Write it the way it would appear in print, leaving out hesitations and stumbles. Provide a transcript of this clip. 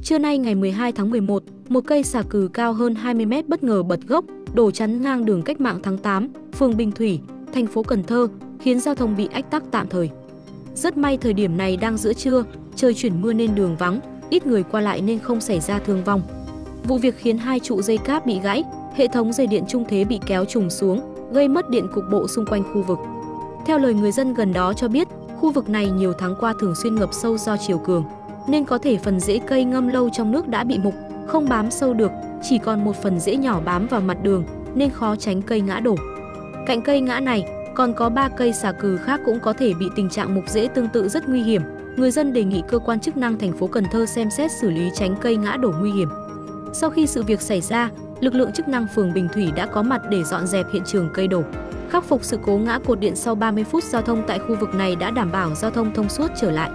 Trưa nay ngày 12 tháng 11, một cây xà cừ cao hơn 20 m bất ngờ bật gốc, đổ chắn ngang đường Cách Mạng tháng 8, phường Bình Thủy, thành phố Cần Thơ, khiến giao thông bị ách tắc tạm thời. Rất may thời điểm này đang giữa trưa, trời chuyển mưa nên đường vắng, ít người qua lại nên không xảy ra thương vong. Vụ việc khiến 2 trụ dây cáp bị gãy, hệ thống dây điện trung thế bị kéo trùng xuống, gây mất điện cục bộ xung quanh khu vực. Theo lời người dân gần đó cho biết, khu vực này nhiều tháng qua thường xuyên ngập sâu do chiều cường, nên có thể phần rễ cây ngâm lâu trong nước đã bị mục, không bám sâu được, chỉ còn một phần rễ nhỏ bám vào mặt đường nên khó tránh cây ngã đổ. Cạnh cây ngã này còn có 3 cây xà cừ khác cũng có thể bị tình trạng mục rễ tương tự rất nguy hiểm. Người dân đề nghị cơ quan chức năng thành phố Cần Thơ xem xét xử lý tránh cây ngã đổ nguy hiểm. Sau khi sự việc xảy ra, lực lượng chức năng phường Bình Thủy đã có mặt để dọn dẹp hiện trường cây đổ, khắc phục sự cố ngã cột điện. Sau 30 phút giao thông tại khu vực này đã đảm bảo giao thông thông suốt trở lại.